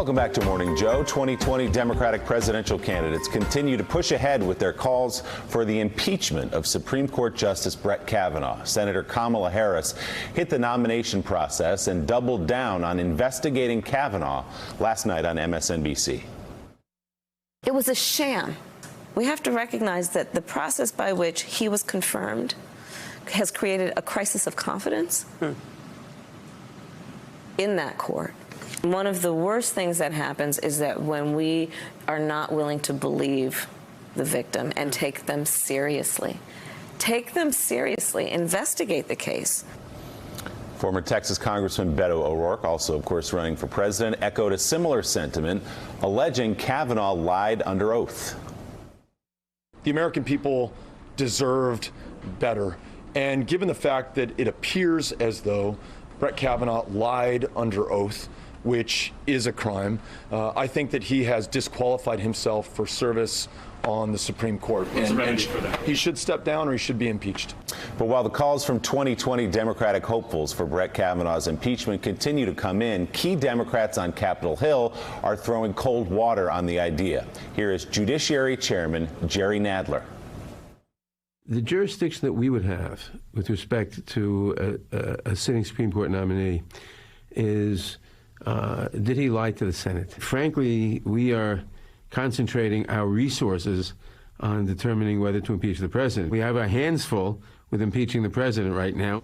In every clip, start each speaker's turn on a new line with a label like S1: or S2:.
S1: Welcome back to Morning Joe. 2020 Democratic presidential candidates continue to push ahead with their calls for the impeachment of Supreme Court Justice Brett Kavanaugh. Senator Kamala Harris hit the nomination process and doubled down on investigating Kavanaugh last night on MSNBC.
S2: It was a sham. We have to recognize that the process by which he was confirmed has created a crisis of confidence in that court. One of the worst things that happens is that when we are not willing to believe the victim and take them seriously, investigate the case.
S1: Former Texas Congressman Beto O'Rourke, also, of course, running for president, echoed a similar sentiment, alleging Kavanaugh lied under oath.
S3: The American people deserved better. And given the fact that it appears as though Brett Kavanaugh lied under oath, which is a crime, I think that he has disqualified himself for service on the Supreme Court. And he should step down or he should be impeached.
S1: But while the calls from 2020 Democratic hopefuls for Brett Kavanaugh's impeachment continue to come in, key Democrats on Capitol Hill are throwing cold water on the idea. Here is Judiciary Chairman Jerry Nadler.
S4: The jurisdiction that we would have with respect to a sitting Supreme Court nominee is, did he lie to the Senate? Frankly, we are concentrating our resources on determining whether to impeach the president. We have our hands full with impeaching the president right now.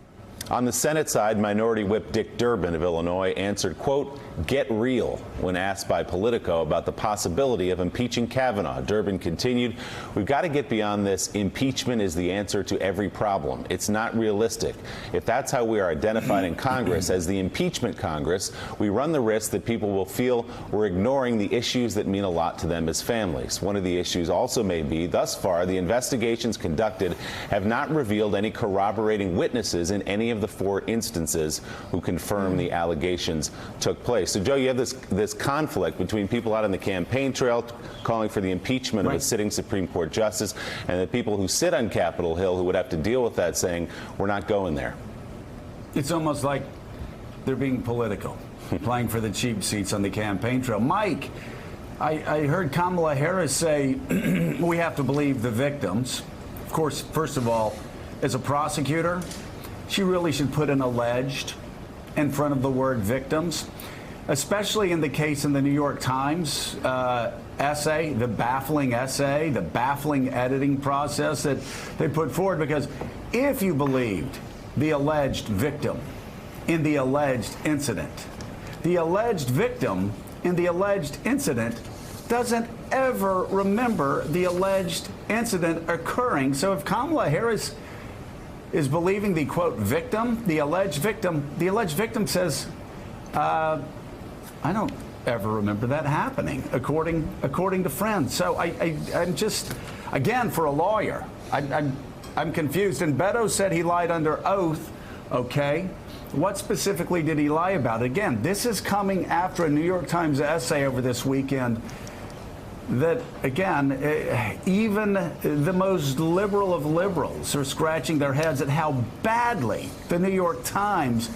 S1: On the Senate side, Minority Whip Dick Durbin of Illinois answered, quote, "Get real," when asked by Politico about the possibility of impeaching Kavanaugh. Durbin continued, "We've got to get beyond this. Impeachment is the answer to every problem. It's not realistic. If that's how we are identified in Congress as the impeachment Congress, we run the risk that people will feel we're ignoring the issues that mean a lot to them as families. One of the issues also may be, thus far, the investigations conducted have not revealed any corroborating witnesses in any of the 4 instances who confirm the allegations took place." So, Joe, you have this conflict between people out on the campaign trail calling for the impeachment of a sitting Supreme Court justice and the people who sit on Capitol Hill who would have to deal with that saying, we're not going there.
S5: It's almost like they're being political, playing for the cheap seats on the campaign trail. Mike, I heard Kamala Harris say we have to believe the victims. Of course, first of all, as a prosecutor, she really should put an alleged in front of the word victims, especially in the case in the New York Times essay, the baffling editing process that they put forward. Because if you believed the alleged victim in the alleged incident, the alleged victim in the alleged incident doesn't ever remember the alleged incident occurring. So if Kamala Harris is believing the, quote, victim, the alleged victim says, I don't ever remember that happening, according to friends. So I'm just, again, for a lawyer, I'm confused. And Beto said he lied under oath. Okay, what specifically did he lie about? Again, this is coming after a New York Times essay over this weekend that, again, even the most liberal of liberals are scratching their heads at how badly the New York Times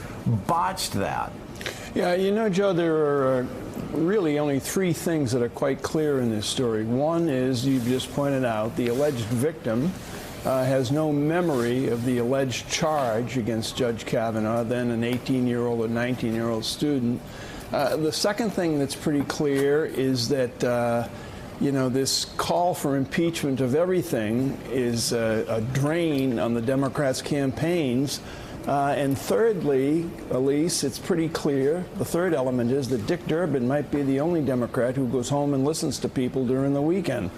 S5: botched that.
S6: Yeah, you know, Joe, there are really only 3 things that are quite clear in this story. One is, you just pointed out, the alleged victim has no memory of the alleged charge against Judge Kavanaugh, then an 18-year-old or 19-year-old student. The second thing that's pretty clear is that you know, this call for impeachment of everything is a drain on the Democrats' campaigns. And thirdly, Elise, it's pretty clear, the third element is that Dick Durbin might be the only Democrat who goes home and listens to people during the weekend.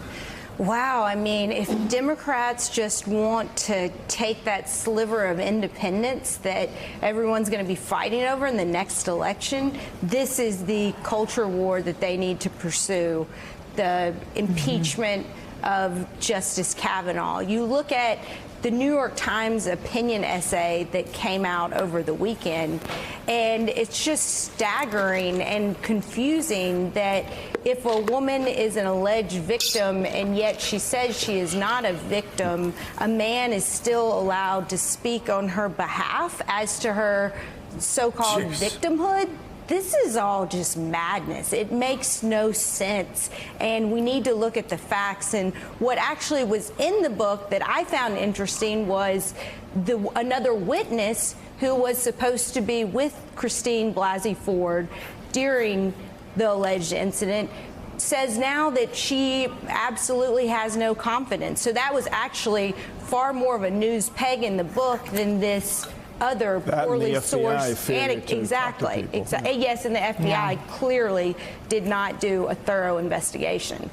S7: Wow, I mean, if Democrats just want to take that sliver of independence that everyone's going to be fighting over in the next election, this is the culture war that they need to pursue. The impeachment of Justice Kavanaugh. You look at the New York Times opinion essay that came out over the weekend, and it's just staggering and confusing that if a woman is an alleged victim and yet she says she is not a victim, a man is still allowed to speak on her behalf as to her so-called victimhood. this is all just madness. It makes no sense. And we need to look at the facts. And what actually was in the book that I found interesting was another witness who was supposed to be with Christine Blasey Ford during the alleged incident says now that she absolutely has no confidence. So that was actually far more of a news peg in the book than this other poorly sourced anecdote. Exactly. Yes, and the FBI clearly did not do a thorough investigation.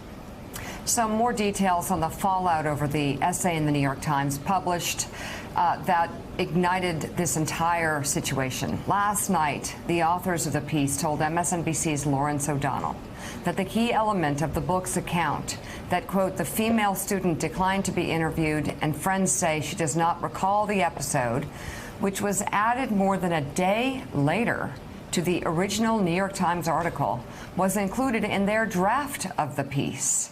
S8: Some more details on the fallout over the essay in the New York Times published that ignited this entire situation. Last night, the authors of the piece told MSNBC's Lawrence O'Donnell that the key element of the book's account, that, quote, the female student declined to be interviewed and friends say she does not recall the episode, which was added more than a day later to the original New York Times article, was included in their draft of the piece.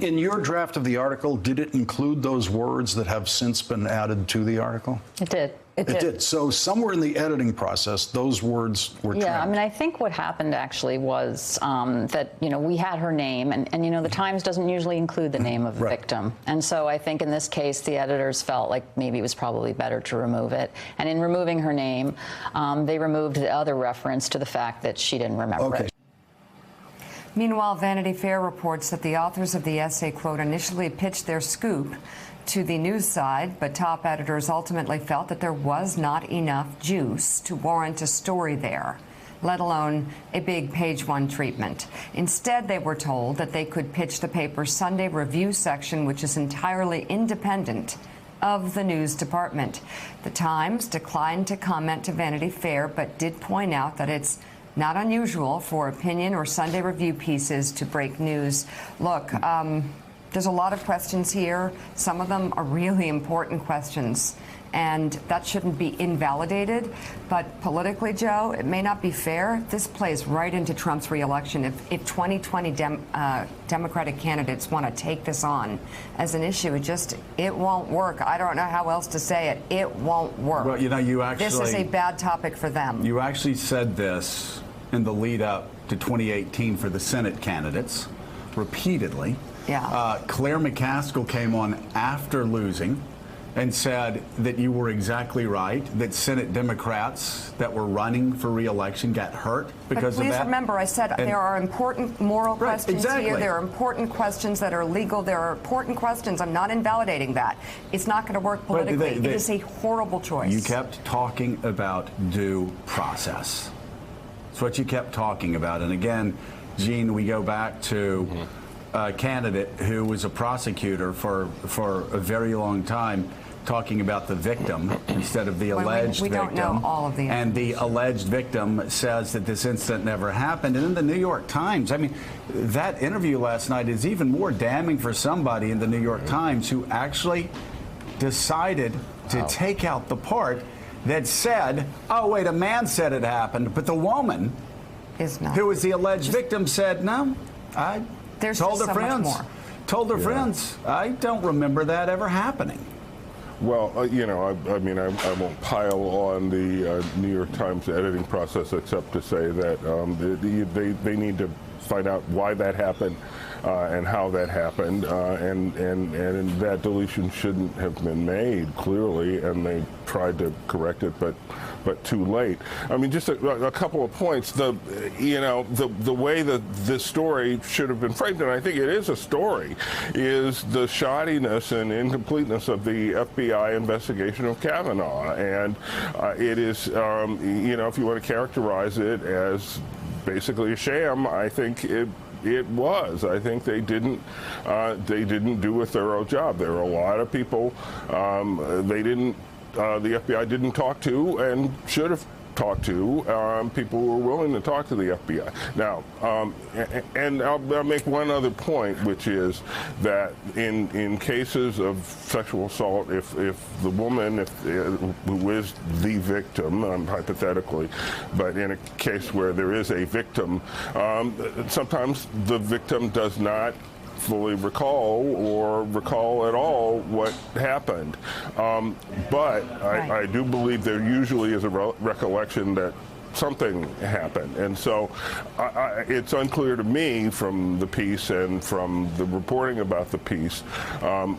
S9: In your draft of the article, did it include those words that have since been added to the article?
S10: It did.
S9: It did. So somewhere in the editing process, those words were trimmed.
S10: Yeah, I mean, I think what happened actually was that, we had her name, and the Times doesn't usually include the name of the victim. And so I think in this case, the editors felt like maybe it was probably better to remove it. And in removing her name, they removed the other reference to the fact that she didn't remember it.
S8: Meanwhile, Vanity Fair reports that the authors of the essay, quote, initially pitched their scoop to the news side, but top editors ultimately felt that there was not enough juice to warrant a story there, let alone a big page one treatment. Instead, they were told that they could pitch the paper's Sunday review section, which is entirely independent of the news department. The Times declined to comment to Vanity Fair, but did point out that it's not unusual for opinion or Sunday review pieces to break news. Look, there's a lot of questions here. Some of them are really important questions, and that shouldn't be invalidated. But politically, Joe, it may not be fair. This plays right into Trump's reelection. If 2020 Democratic candidates want to take this on as an issue, it won't work. I don't know how else to say it. It won't work.
S5: Well, you actually...
S8: This is a bad topic for them.
S5: You actually said this in the lead up to 2018 for the Senate candidates repeatedly.
S8: Yeah.
S5: Claire McCaskill came on after losing and said that you were exactly right, that Senate Democrats that were running for re-election got hurt because of that.
S8: But please remember, I said there are important moral questions here. There are important questions that are legal. There are important questions. I'm not invalidating that. It's not going to work politically. It is a horrible choice.
S5: You kept talking about due process. That's what you kept talking about. And again, Gene, we go back to a candidate who was a prosecutor for a very long time, talking about the victim instead of the alleged victim. We
S8: don't know all of the
S5: And the alleged victim says that this incident never happened. And in the New York Times, I mean, that interview last night is even more damning for somebody in the New York Times who actually decided to take out the part that said, oh, wait, a man said it happened, but the woman who was the alleged victim said, no, I told her friends. Told her friends, I don't remember that ever happening.
S11: Well, I mean, I won't pile on the New York Times editing process except to say that they need to find out why that happened and how that happened, and that deletion shouldn't have been made, clearly, and they tried to correct it, but too late. I mean, just a couple of points. The way that this story should have been framed, and I think it is a story, is the shoddiness and incompleteness of the FBI investigation of Kavanaugh, and it is, if you want to characterize it as basically a sham, I think it was. I think they didn't do a thorough job. There are a lot of people the FBI didn't talk to and should have talked to, people who were willing to talk to the FBI. Now, and I'll make one other point, which is that in cases of sexual assault, if the woman, who is the victim, hypothetically, but in a case where there is a victim, sometimes the victim does not fully recall or recall at all what happened. But I do believe there usually is a recollection that something happened. And so it's unclear to me from the piece and from the reporting about the piece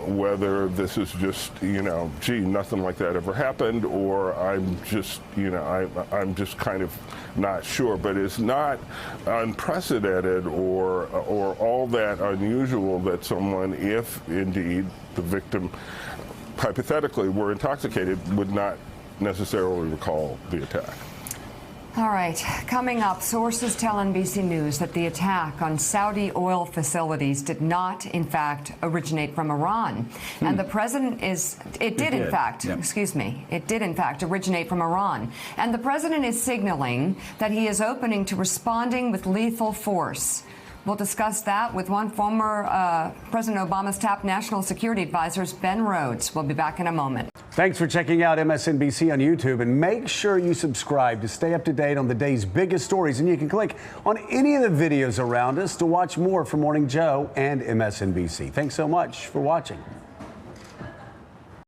S11: whether this is just, gee, nothing like that ever happened, or I'm just, I'm just kind of not sure. But it's not unprecedented or all that unusual that someone, if indeed the victim hypothetically were intoxicated, would not necessarily recall the attack.
S8: All right, coming up, sources tell NBC News that the attack on Saudi oil facilities did not, in fact, originate from Iran. And the president it did in fact originate from Iran. And the president is signaling that he is opening to responding with lethal force. We'll discuss that with one former President Obama's top national security advisors, Ben Rhodes. We'll be back in a moment.
S12: Thanks for checking out MSNBC on YouTube, and make sure you subscribe to stay up to date on the day's biggest stories. And you can click on any of the videos around us to watch more from Morning Joe and MSNBC. Thanks so much for watching.